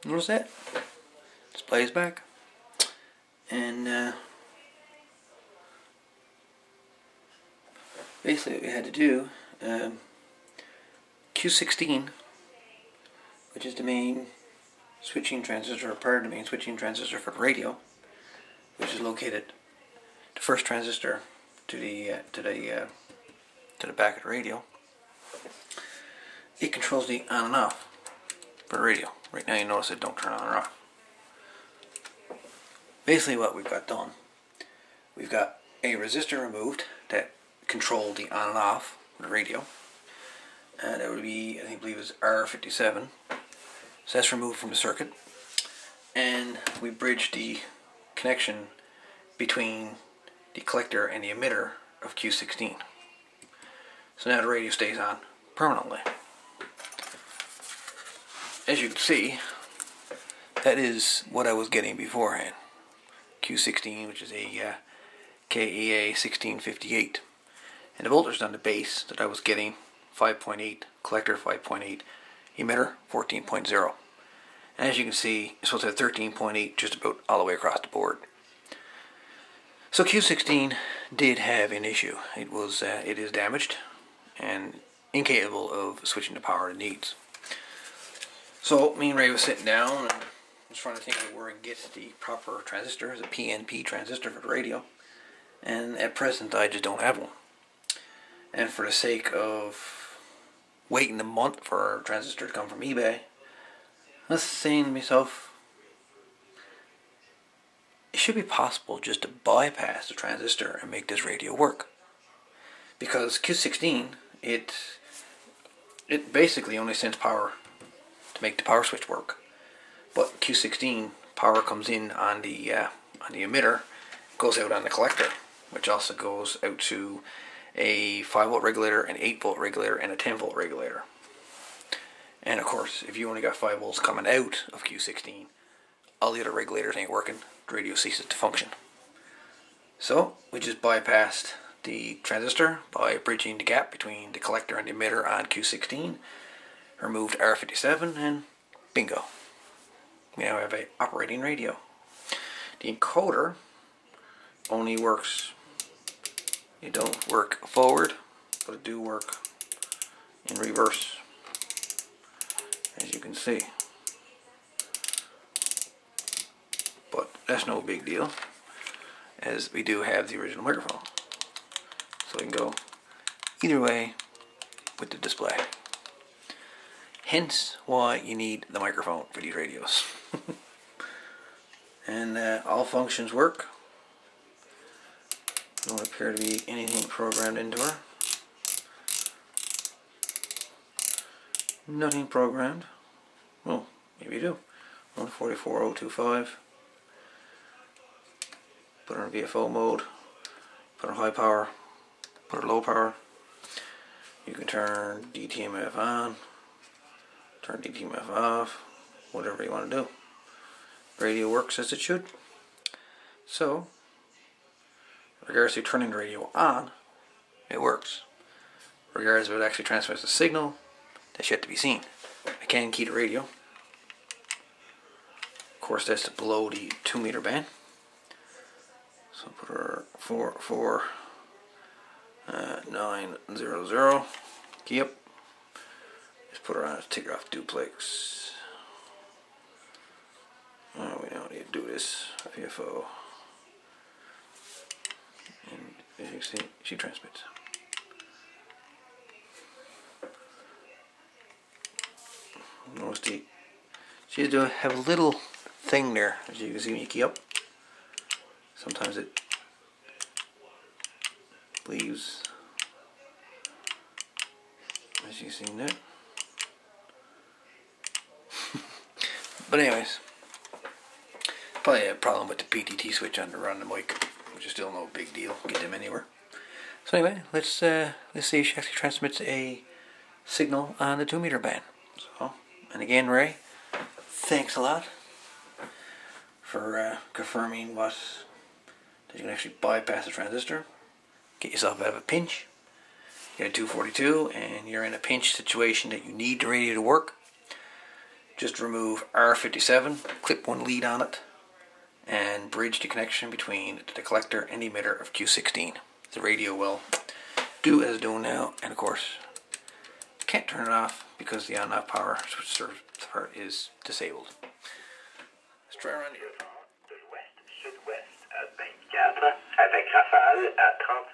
Notice that? Display is back. And basically what we had to do, Q16, which is the main switching transistor, or part of the main switching transistor for the radio, which is located the first transistor to the back of the radio. It controls the on and off for the radio. Right now you notice it don't turn on or off. Basically what we've got done, we've got a resistor removed that controlled the on and off of the radio. And that would be, I believe it was R57. So that's removed from the circuit. And we bridged the connection between the collector and the emitter of Q16. So now the radio stays on permanently. As you can see, that is what I was getting beforehand. Q16, which is a KEA 1658. And the voltage on the base that I was getting, 5.8, collector 5.8, emitter 14.0. And as you can see, it's supposed to have 13.8 just about all the way across the board. So Q16 did have an issue. It is damaged and incapable of switching the power it needs. So me and Ray was sitting down and was trying to think of where I can get the proper transistor, as a PNP transistor for the radio. And at present I just don't have one. And for the sake of waiting a month for a transistor to come from eBay, I was saying to myself, it should be possible just to bypass the transistor and make this radio work. Because Q16, it basically only sends power to make the power switch work. But Q16 power comes in on the emitter, goes out on the collector, which also goes out to a 5-volt regulator, an 8-volt regulator, and a 10-volt regulator. And of course, if you only got 5 volts coming out of Q16, all the other regulators ain't working, the radio ceases to function. So we just bypassed the transistor by bridging the gap between the collector and the emitter on Q16, removed R57, and bingo. We now have an operating radio. The encoder only works, it don't work forward, but it do work in reverse, as you can see. But that's no big deal, as we do have the original microphone. So we can go either way with the display. Hence why you need the microphone for these radios. And all functions work. Don't appear to be anything programmed into her. Nothing programmed. Oh, maybe you do. 144025. Put her in VFO mode. Put her high power. Put her low power. You can turn DTMF on. Turn DTMF off. Whatever you want to do. Radio works as it should. So, regardless of turning the radio on, it works. Regardless of it actually transmits the signal, that's yet to be seen. I can key the radio. Of course, that's below the 2 meter band. So put her 44900. Key up. Just put her on a ticker off duplex. Oh, we don't need to do this. VFO. And as you can see, she transmits. Notice she does have a little thing there, as you can see when you key up. Sometimes it leaves, as you see that. But anyways, probably a problem with the PTT switch on the mic, which is still no big deal. Get them anywhere. So anyway, let's see if she actually transmits a signal on the 2 meter band. So, and again, Ray, thanks a lot for confirming that you can actually bypass the transistor, get yourself out of a pinch. You got a 242, and you're in a pinch situation that you need the radio to work. just remove R57, clip one lead on it, and bridge the connection between the collector and the emitter of Q16. The radio will do as it's doing now, and of course can't turn it off because the on-off power switch part is disabled. Let's try around here. De l'ouest, sud-ouest à 24, avec rafale à 30.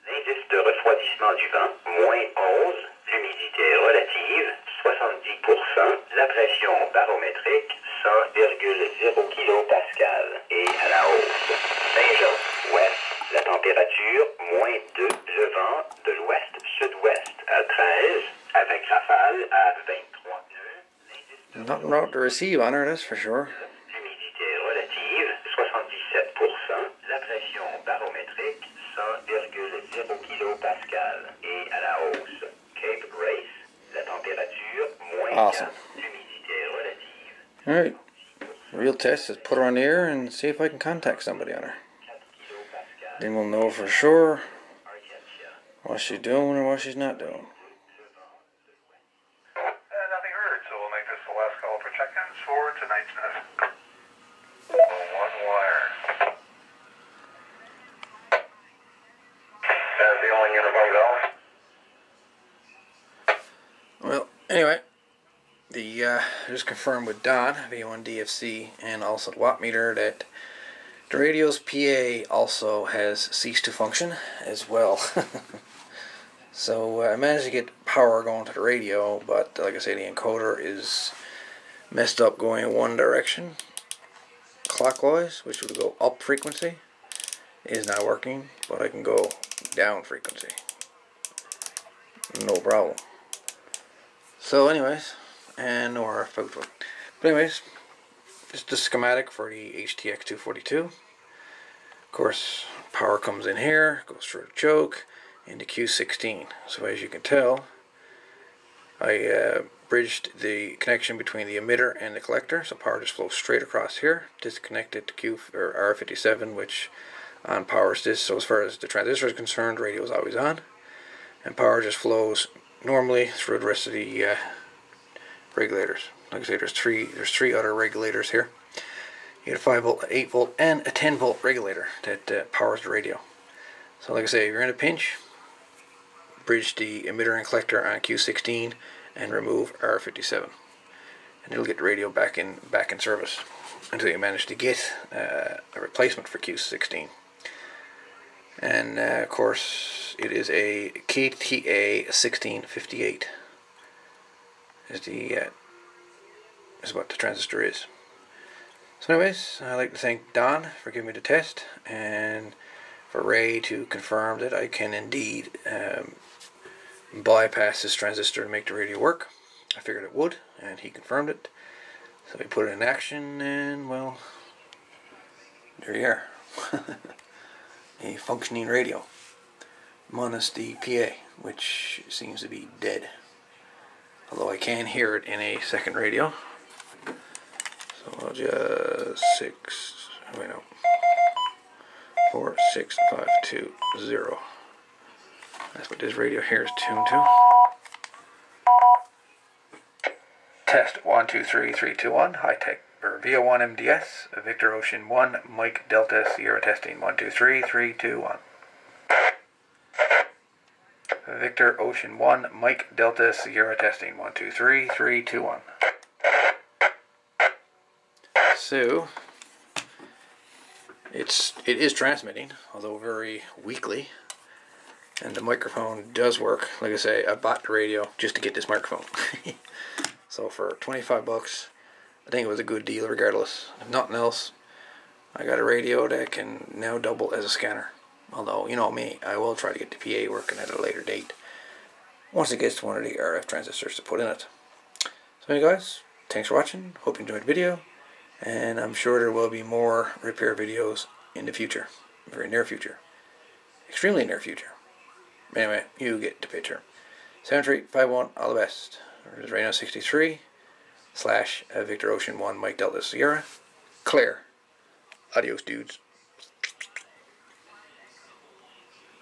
L'indice de refroidissement du vent, -11. L'humidité relative, 70%. La pression barométrique, 100,0 kPa. Et à la hausse. Saint-Jean, ouest. La température, -2. Le vent de l'ouest, sud-ouest à 13. Avec rafale à 23 nœuds. Nothing wrong to receive on her, that's for sure. L'humidité relative, 77%. La pression barométrique, 100,0 kPa. Et à la hausse. Cape Race, la température, Awesome. 4. L'humidité relative. Alright. The real test is put her on the air and see if I can contact somebody on her. Then we'll know for sure what she's doing or what she's not doing. Nothing heard, so we'll make this the last call for check-ins for tonight's nest. One wire. That's the only unit bugged out. Well, anyway, just confirmed with Don, V1 DFC, and also the watt meter that the radio's PA also has ceased to function as well. So I managed to get power going to the radio, but like I say, the encoder is messed up going in one direction, clockwise, which would go up frequency, is not working, but I can go down frequency. No problem. So anyways, and no RF output. But anyways, just the schematic for the HTX 242. Of course, power comes in here, goes through the choke, into Q16. So as you can tell, I bridged the connection between the emitter and the collector, so power just flows straight across here, disconnected to Q or R57, which on powers this. So as far as the transistor is concerned, radio is always on, and power just flows normally through the rest of the regulators. Like I say, there's three other regulators here. You get a 5 volt, 8 volt, and a 10 volt regulator that powers the radio. So like I say, if you're in a pinch, bridge the emitter and collector on Q16 and remove R57, and it'll get the radio back in service until you manage to get a replacement for Q16. And of course, it is a KTA 1658. Is what the transistor is. So anyways, I'd like to thank Don for giving me the test, and for Ray to confirm that I can indeed bypass this transistor to make the radio work. I figured it would, and he confirmed it. So we put it in action, and well, there you are. A functioning radio, minus the PA, which seems to be dead. Although I can hear it in a second radio. So I'll just 46520. That's what this radio here is tuned to. Test 1 2 3 3 2 1. High tech or VO1 MDS. Victor Ocean 1 Mike Delta Sierra testing 1 2 3 3 2 1. Victor Ocean 1 Mike Delta Sierra testing 1 2 3 3 2 1. So it is transmitting, although very weakly, and the microphone does work. Like I say, I bought the radio just to get this microphone. So for 25 bucks, I think it was a good deal regardless. If nothing else, I got a radio that can now double as a scanner. Although, you know me, I will try to get the PA working at a later date, once it gets to one of the RF transistors to put in it. So anyway guys, thanks for watching, hope you enjoyed the video, and I'm sure there will be more repair videos in the future, very near future, extremely near future. Anyway, you get the picture. 7351, all the best. There's Reno 63 / Victor Ocean 1 Mike Delta Sierra. Claire. Adios dudes.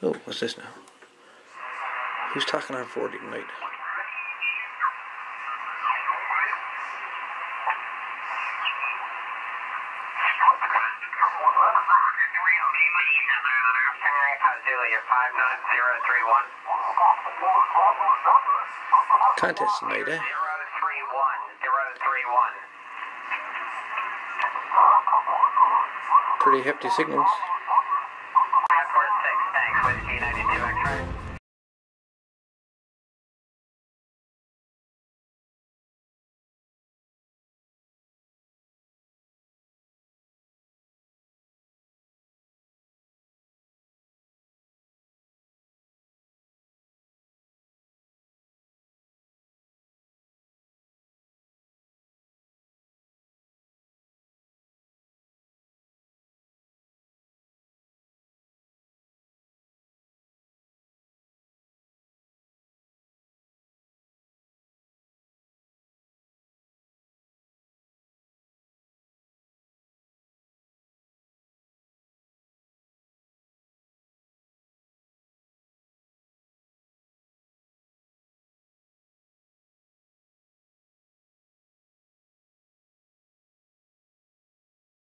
Oh, what's this now? Who's talking on 40 tonight? Contest tonight, eh? 031, 031. Pretty hefty signals. 546, thanks, Whiskey 92 X-ray.